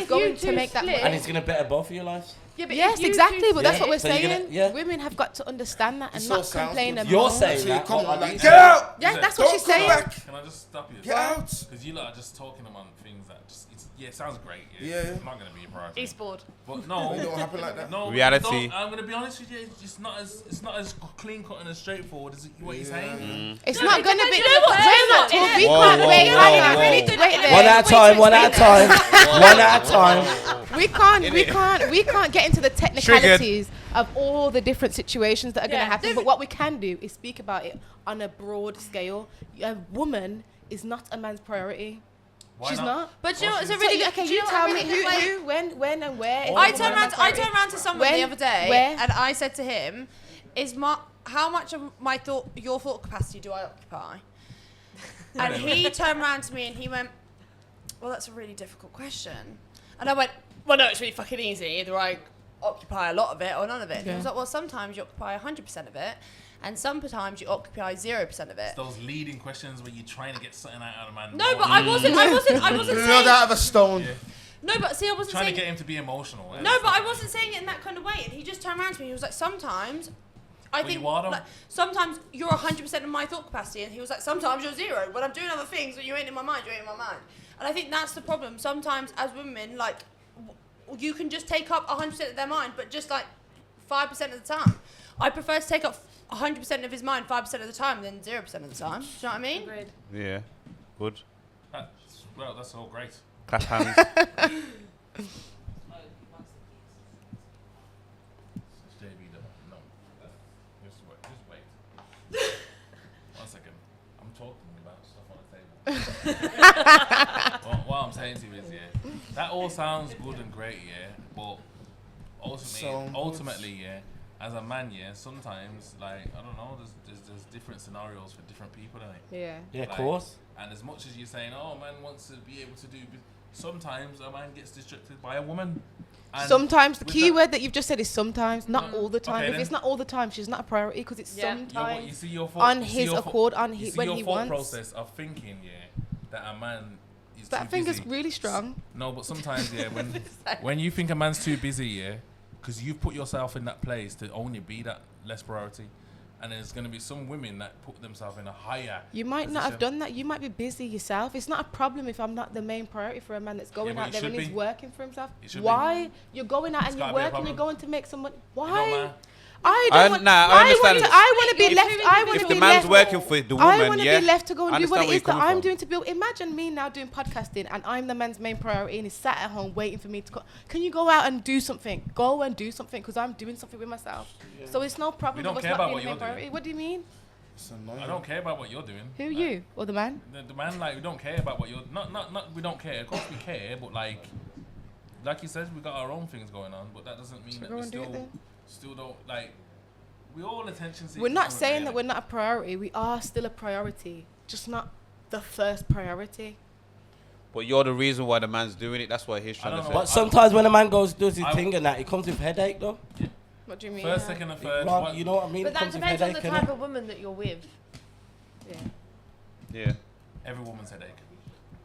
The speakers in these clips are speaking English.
is going to make that money. And it's going to better both of your lives. Yeah, but yes, exactly. But that's what we're saying. Yeah. Women have got to understand that and not complain about it. You're saying that. Get out! Yeah, that's what she's saying. Can I just stop you? Get out! Because you lot are just talking about things that just, it sounds great. Yeah. It's not going to be a priority. He's bored. But no. It don't happen like that. No. Reality. I'm going to be honest with you. It's not as clean cut and as straightforward as what you're saying. It's not going to be. You know what? We can't wait. One at a time. We can't get into the technicalities of all the different situations that are going to happen. But what we can do is speak about it on a broad scale. A woman is not a man's priority. She's not. But you know, it's a really good. Okay, you tell me who, when, and where. I turned around to someone the other day, and I said to him, how much of your thought capacity do I occupy? And he turned around to me and he went, well, that's a really difficult question. And I went, well, no, it's really fucking easy. Either I occupy a lot of it or none of it. Yeah. He was like, well, sometimes you occupy 100% of it, and sometimes you occupy 0% of it. It's those leading questions where you're trying to get something out of a man. No, but I wasn't saying... Blood out of a stone. Yeah. No, but see, I wasn't trying saying... to get him to be emotional. No, but I wasn't saying it in that kind of way. And he just turned around to me. He was like, sometimes... I think sometimes you're 100% of my thought capacity, and he was like, sometimes you're 0. When I'm doing other things, when you ain't in my mind, you ain't in my mind. And I think that's the problem. Sometimes as women, like, you can just take up 100% of their mind, but just like 5% of the time. I prefer to take up 100% of his mind 5% of the time than 0% of the time. Do you know what I mean? Agreed. Yeah, good. That's all great. Clap hands. One second. I'm talking about stuff on the table. What I'm saying to you is, that all sounds good and great, but ultimately, as a man, sometimes, like, I don't know, there's different scenarios for different people, don't it? Yeah. Yeah, of course. And as much as you're saying, oh, a man wants to be able to do, sometimes a man gets distracted by a woman. And sometimes the key word that you've just said is sometimes, not all the time. Okay, if it's not all the time, she's not a priority because it's sometimes you see your on his accord, when he wants. thought process of thinking, that a man is that too thing busy. is really strong. No, but sometimes, when you think a man's too busy, because you've put yourself in that place to only be that less priority. And there's going to be some women that put themselves in a higher You might position. not have done that. You might be busy yourself. It's not a problem if I'm not the main priority for a man that's going out there and he's working for himself. Why? You're going out and you're working, you're going to make some money. Why? I want to be left. I want to be left. If the man's working for the woman, I want to be left to go and do what it is that I'm from. doing to build. Imagine me now doing podcasting and I'm the man's main priority and he's sat at home waiting for me to go. Can you go out and do something? Go and do something because I'm doing something with myself. Yeah. So it's no problem. We don't care about what you're doing. What do you mean? I don't care about what you're doing. Who you or the man? The man, like, we don't care about what you're. Not. We don't care. Of course we care, but like you said, we got our own things going on. But that doesn't mean that we still don't like. We all attention seekers. We're not saying that we're not a priority. We are still a priority, just not the first priority. But you're the reason why the man's doing it. That's what he's trying to say. But sometimes when a man does his thing and that, it comes with headache though. Yeah. What do you mean? First, second, and third. You know what I mean? But that depends on the type of woman that you're with. Yeah. Yeah. Every woman's headache.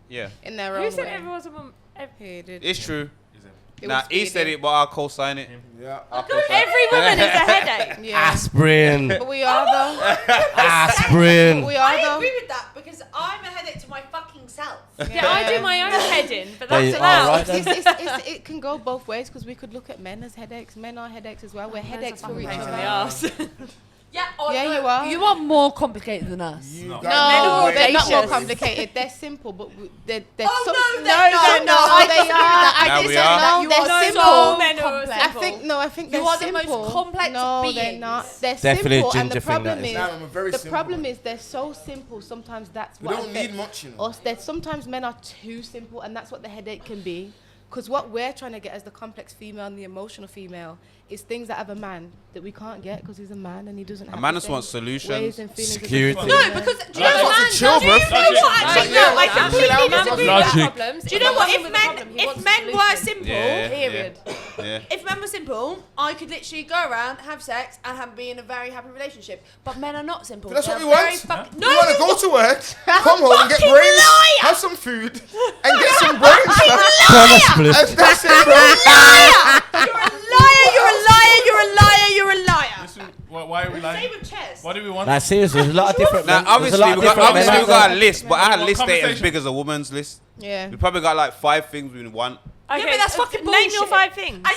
Yeah. In their own way. Who said everyone's a woman? He did. It's true. Nah, he said it, but I'll co-sign it. Yeah. Every woman is a headache. Yeah. Aspirin. But we are though. Aspirin. We are though. I agree with that because I'm a headache to my fucking self. Yeah, I do my own heading, but that's allowed. Right, it can go both ways because we could look at men as headaches. Men are headaches as well. We're headaches for each in the other. arse. Yeah, you are. You are more complicated than us. No, they're not more complicated. They're simple, but they're they're not. They are. I did say no. They're simple. So many are simple. I think they're simple. You are the most complex No, beings. they're not. They're Definitely simple, a and the ginger thing, problem that is, the problem is they're so simple. Sometimes that's what we don't need much, you know. Us. Sometimes men are too simple, and that's what the headache can be. Because what we're trying to get as the complex female and the emotional female is things that have a man that we can't get because he's a man and he doesn't have. A man just wants solutions. Security. No, because do you know what? Chill, bro. I completely disagree with that problems. Do you know what? If men were simple, period. Yeah. If men were simple, I could literally go around, have sex, and be in a very happy relationship. But men are not simple. But that's what we want. No, we want to go to work, come home and get brains, have some food, and get some brains. Liar! That's that's it, bro. You're a liar. Listen, why are we lying? Same with chess. Why do we want? Nah, seriously, there's a lot of different. Now, obviously, we got a list, but our list ain't as Conversation. big as a woman's list. Yeah. We probably got like 5 things we want. Okay, but that's fucking bullshit. Name your 5 things.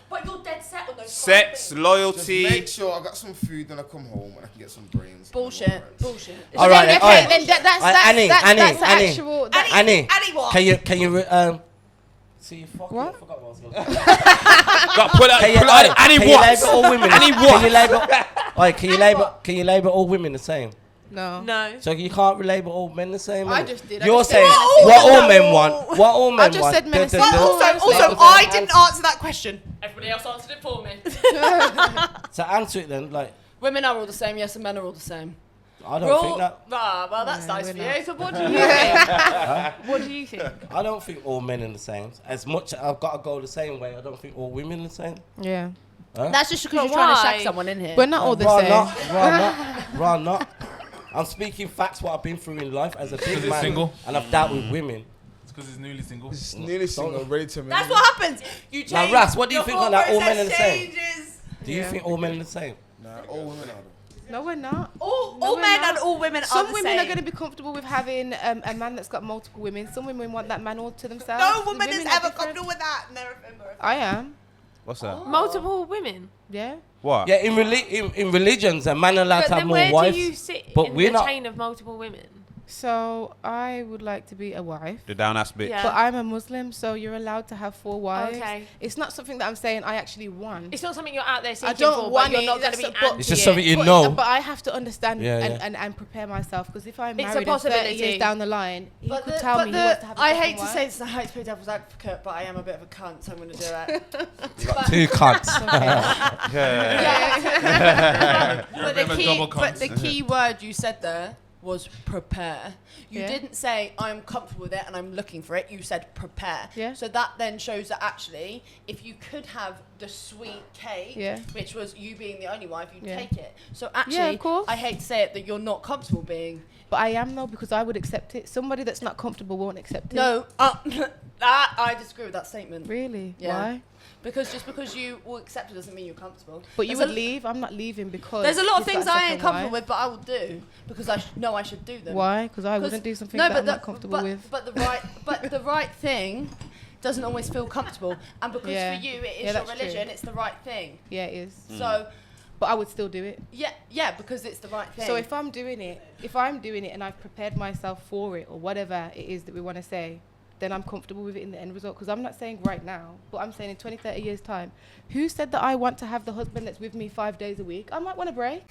But you're dead set on those 5 Sex, things. loyalty. Just make sure I got some food when I come home and I can get some brains. Bullshit. All right, then, Okay, then that's actual. Annie, Annie, what? can you see? Fuck What? I forgot what I was going to say. Got put out. Annie Can you what? label all women? Annie what? Can you label all women the same? No. No. So you can't label all men the same. I innit? just did. I You're just said saying men are what same. all men want. What all men just want. said men are same. Also, I didn't answer that question. Everybody else answered it for me. So answer it then. Like, Women are all the same, yes, and men are all the same. I don't think that. Well, that's nice for you. So what do you think? What do you think? I don't think all men are the same. As much as I've got to go the same way, I don't think all women are the same. Yeah. Huh? That's just because But you're trying to why? shag someone in here. We're not all the same. Run not. I'm speaking facts what I've been through in life as a big man, single? and I've dealt with women. It's because he's newly single. It's nearly single, ready to That's what happens. You change. Now, Ras, what do you your think on that? All men are the process same. changes. Do you think all men are the same? Nah, all women are. No, we're not. All we're men not. and all women are Some the women same. are going to be comfortable with having a man that's got multiple women. Some women want that man all to themselves. No woman is Women are ever different. comfortable with that. Never. I am. What's that? Multiple women. Yeah. What? Yeah, in religions, a man allowed But to have then more where wives. do you sit but in we're the not. chain of multiple women? So I would like to be a wife. The down ass bitch. Yeah. But I'm a Muslim, so you're allowed to have 4 wives. Okay. It's not something that I'm saying I actually want. It's not something you're out there seeking don't for, want but you're it, not going to that's be a- but- anti It's just it. something you but, know. But I have to understand Yeah, yeah. and prepare myself, because if I'm It's a married and 30 possibility. years down the line, he But could the- tell but me the- he wants to have a I second hate to wife. say this, I hate to be devil's advocate, but I am a bit of a cunt, so I'm going to do it. You got 2 cunts. But bit of a double cunt. the key word you said there was prepare. You Yeah. didn't say I'm comfortable with it and I'm looking for it. You said prepare. Yeah. So that then shows that actually, if you could have the sweet cake, Yeah. which was you being the only wife, you'd Yeah. take it. So actually, Yeah, of course. I hate to say it, that you're not comfortable being. But I am, though, because I would accept it. Somebody that's not comfortable won't accept it. No, that I disagree with that statement. Really? Yeah. Why? Because just because you will accept it doesn't mean you're comfortable. But you There's would leave? I'm not leaving because There's a lot of he's things got a I ain't second comfortable wife. with, but I will do because I know I should do them. Why? Because I wouldn't do something that I'm not comfortable with. But the right thing doesn't always feel comfortable, and because Yeah. for you it is Yeah, your that's religion, true. it's the right thing. Yeah, it is. So But I would still do it. yeah, because it's the right thing. So if I'm doing it and I've prepared myself for it, or whatever it is that we want to say, then I'm comfortable with it in the end result. Because I'm not saying right now, but I'm saying in 20, 30 years' time, who said that I want to have the husband that's with me 5 days a week? I might want a break.